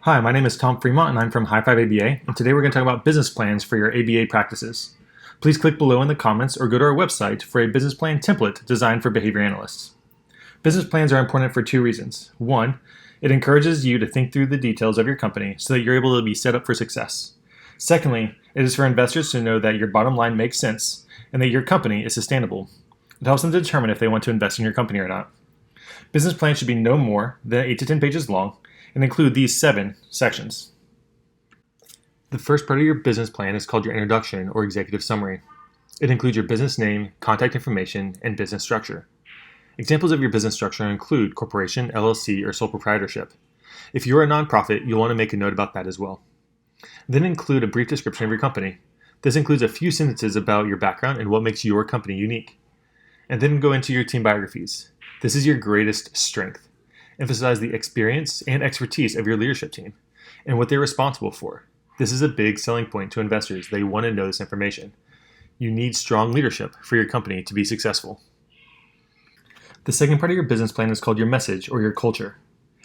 Hi, my name is Tom Fremont and I'm from High Five ABA, and today we're going to talk about business plans for your ABA practices. Please click below in the comments or go to our website for a business plan template designed for behavior analysts. Business plans are important for two reasons. One, it encourages you to think through the details of your company so that you're able to be set up for success. Secondly, it is for investors to know that your bottom line makes sense and that your company is sustainable. It helps them to determine if they want to invest in your company or not. Business plans should be no more than 8 to 10 pages long and include these 7 sections. The first part of your business plan is called your introduction or executive summary. It includes your business name, contact information, and business structure. Examples of your business structure include corporation, LLC, or sole proprietorship. If you're a nonprofit, you'll want to make a note about that as well. Then include a brief description of your company. This includes a few sentences about your background and what makes your company unique. And then go into your team biographies. This is your greatest strength. Emphasize the experience and expertise of your leadership team and what they're responsible for. This is a big selling point to investors. They want to know this information. You need strong leadership for your company to be successful. The second part of your business plan is called your message or your culture.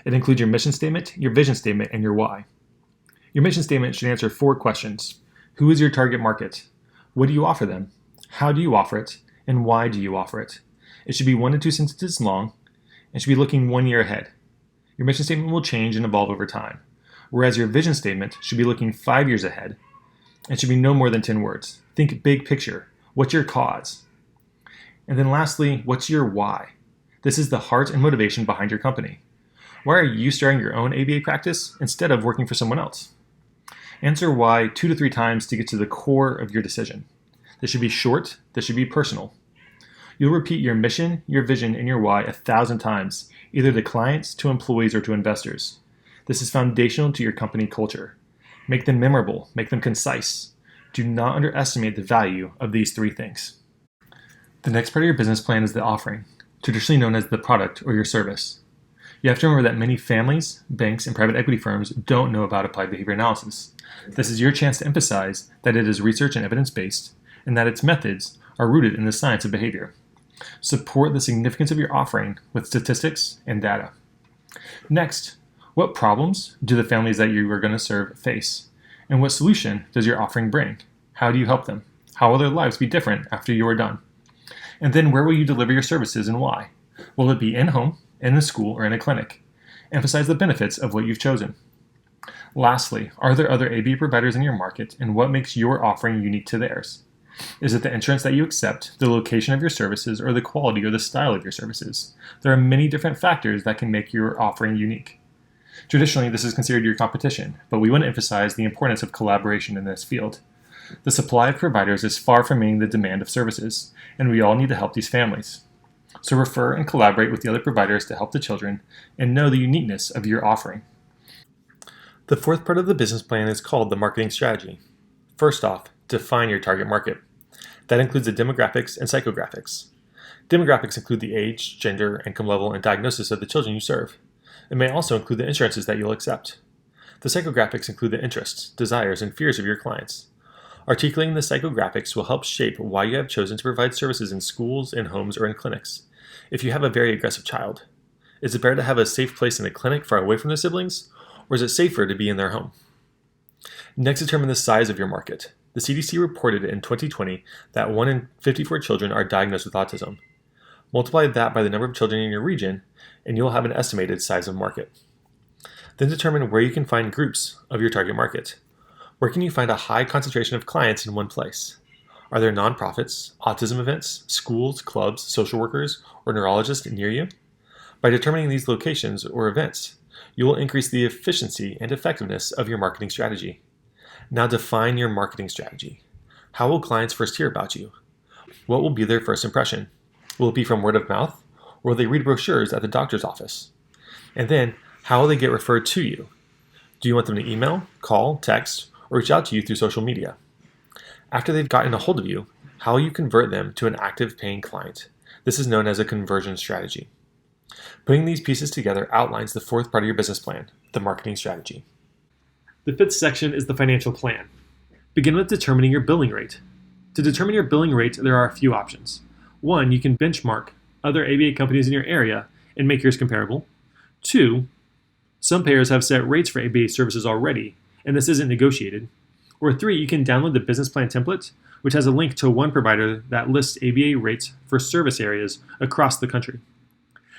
It includes your mission statement, your vision statement, and your why. Your mission statement should answer 4 questions. Who is your target market? What do you offer them? How do you offer it? And why do you offer it? It should be 1 to 2 sentences long and should be looking 1 year ahead. Your mission statement will change and evolve over time, whereas your vision statement should be looking 5 years ahead and should be no more than 10 words. Think big picture. What's your cause? And then lastly, what's your why? This is the heart and motivation behind your company. Why are you starting your own ABA practice instead of working for someone else? Answer why 2 to 3 times to get to the core of your decision. This should be short. This should be personal. You'll repeat your mission, your vision, and your why 1,000 times, either to clients, to employees, or to investors. This is foundational to your company culture. Make them memorable. Make them concise. Do not underestimate the value of these 3 things. The next part of your business plan is the offering, traditionally known as the product or your service. You have to remember that many families, banks, and private equity firms don't know about applied behavior analysis. This is your chance to emphasize that it is research and evidence-based, and that its methods are rooted in the science of behavior. Support the significance of your offering with statistics and data. Next, what problems do the families that you are going to serve face? And what solution does your offering bring? How do you help them? How will their lives be different after you are done? And then where will you deliver your services and why? Will it be in-home, in a school, or in a clinic? Emphasize the benefits of what you've chosen. Lastly, are there other ABA providers in your market, and what makes your offering unique to theirs? Is it the insurance that you accept, the location of your services, or the quality or the style of your services? There are many different factors that can make your offering unique. Traditionally, this is considered your competition, but we want to emphasize the importance of collaboration in this field. The supply of providers is far from meeting the demand of services, and we all need to help these families. So refer and collaborate with the other providers to help the children and know the uniqueness of your offering. The fourth part of the business plan is called the marketing strategy. First off, define your target market. That includes the demographics and psychographics. Demographics include the age, gender, income level, and diagnosis of the children you serve. It may also include the insurances that you'll accept. The psychographics include the interests, desires, and fears of your clients. Articulating the psychographics will help shape why you have chosen to provide services in schools, in homes, or in clinics. If you have a very aggressive child, is it better to have a safe place in a clinic far away from the siblings, or is it safer to be in their home? Next, determine the size of your market. The CDC reported in 2020 that 1 in 54 children are diagnosed with autism. Multiply that by the number of children in your region, and you'll have an estimated size of market. Then determine where you can find groups of your target market. Where can you find a high concentration of clients in one place? Are there nonprofits, autism events, schools, clubs, social workers, or neurologists near you? By determining these locations or events, you will increase the efficiency and effectiveness of your marketing strategy. Now define your marketing strategy. How will clients first hear about you? What will be their first impression? Will it be from word of mouth, or will they read brochures at the doctor's office? And then, how will they get referred to you? Do you want them to email, call, text, or reach out to you through social media? After they've gotten a hold of you, how will you convert them to an active paying client? This is known as a conversion strategy. Putting these pieces together outlines the fourth part of your business plan, the marketing strategy. The fifth section is the financial plan. Begin with determining your billing rate. To determine your billing rate, there are a few options. 1, you can benchmark other ABA companies in your area and make yours comparable. 2, Some payers have set rates for ABA services already, and this isn't negotiated. Or 3, you can download the business plan template, which has a link to one provider that lists ABA rates for service areas across the country.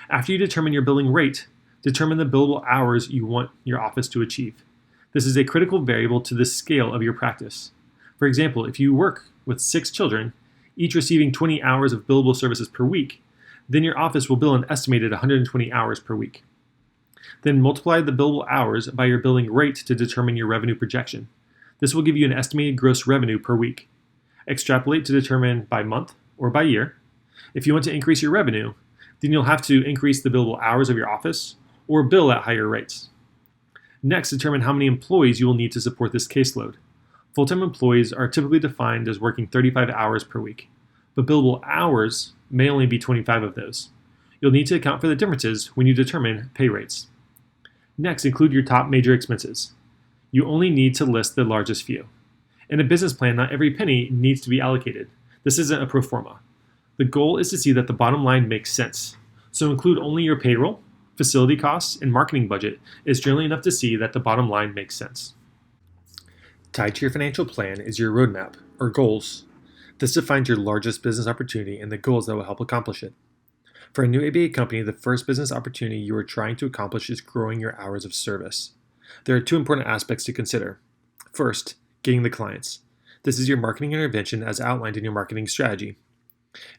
After you determine your billing rate, determine the billable hours you want your office to achieve. This is a critical variable to the scale of your practice. For example, if you work with 6 children, each receiving 20 hours of billable services per week, then your office will bill an estimated 120 hours per week. Then multiply the billable hours by your billing rate to determine your revenue projection. This will give you an estimated gross revenue per week. Extrapolate to determine by month or by year. If you want to increase your revenue, then you'll have to increase the billable hours of your office or bill at higher rates. Next, determine how many employees you will need to support this caseload. Full-time employees are typically defined as working 35 hours per week, but billable hours may only be 25 of those. You'll need to account for the differences when you determine pay rates. Next, include your top major expenses. You only need to list the largest few. In a business plan, not every penny needs to be allocated. This isn't a pro forma. The goal is to see that the bottom line makes sense. So include only your payroll, facility costs, and marketing budget is generally enough to see that the bottom line makes sense. Tied to your financial plan is your roadmap, or goals. This defines your largest business opportunity and the goals that will help accomplish it. For a new ABA company, the first business opportunity you are trying to accomplish is growing your hours of service. There are 2 important aspects to consider. First, getting the clients. This is your marketing intervention as outlined in your marketing strategy.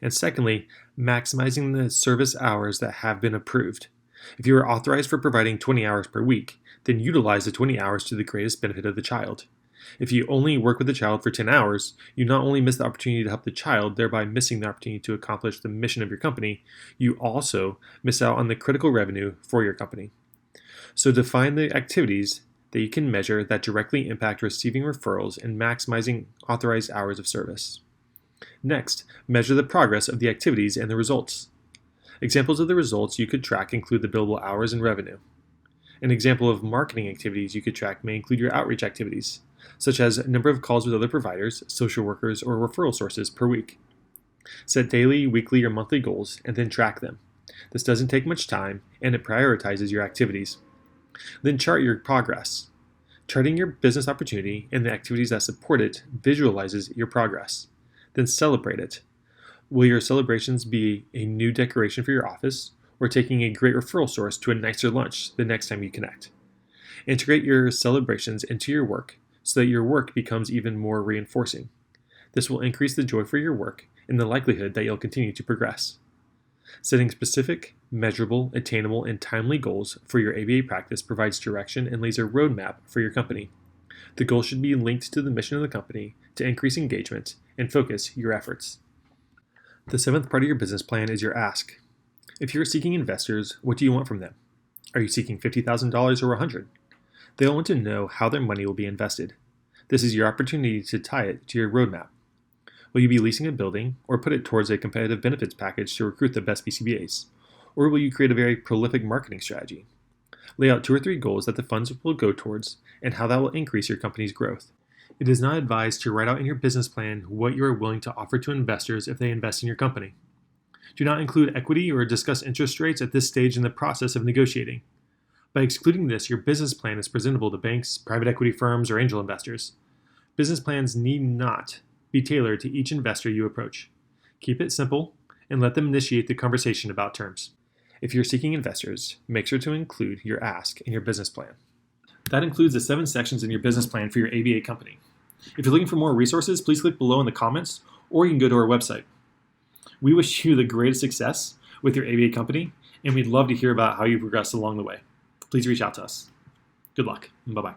And secondly, maximizing the service hours that have been approved. If you are authorized for providing 20 hours per week, then utilize the 20 hours to the greatest benefit of the child. If you only work with the child for 10 hours, you not only miss the opportunity to help the child, thereby missing the opportunity to accomplish the mission of your company, you also miss out on the critical revenue for your company. So define the activities that you can measure that directly impact receiving referrals and maximizing authorized hours of service. Next, measure the progress of the activities and the results. Examples of the results you could track include the billable hours and revenue. An example of marketing activities you could track may include your outreach activities, such as number of calls with other providers, social workers, or referral sources per week. Set daily, weekly, or monthly goals and then track them. This doesn't take much time and it prioritizes your activities. Then chart your progress. Charting your business opportunity and the activities that support it visualizes your progress. Then celebrate it. Will your celebrations be a new decoration for your office or taking a great referral source to a nicer lunch the next time you connect? Integrate your celebrations into your work so that your work becomes even more reinforcing. This will increase the joy for your work and the likelihood that you'll continue to progress. Setting specific, measurable, attainable, and timely goals for your ABA practice provides direction and lays a roadmap for your company. The goal should be linked to the mission of the company to increase engagement and focus your efforts. The 7th part of your business plan is your ask. If you're seeking investors, what do you want from them? Are you seeking $50,000 or $100,000? They'll want to know how their money will be invested. This is your opportunity to tie it to your roadmap. Will you be leasing a building or put it towards a competitive benefits package to recruit the best BCBAs? Or will you create a very prolific marketing strategy? Lay out 2 or 3 goals that the funds will go towards and how that will increase your company's growth. It is not advised to write out in your business plan what you are willing to offer to investors if they invest in your company. Do not include equity or discuss interest rates at this stage in the process of negotiating. By excluding this, your business plan is presentable to banks, private equity firms, or angel investors. Business plans need not be tailored to each investor you approach. Keep it simple and let them initiate the conversation about terms. If you're seeking investors, make sure to include your ask in your business plan. That includes the 7 sections in your business plan for your ABA company. If you're looking for more resources, please click below in the comments, or you can go to our website. We wish you the greatest success with your ABA company, and we'd love to hear about how you progressed along the way. Please reach out to us. Good luck, and bye-bye.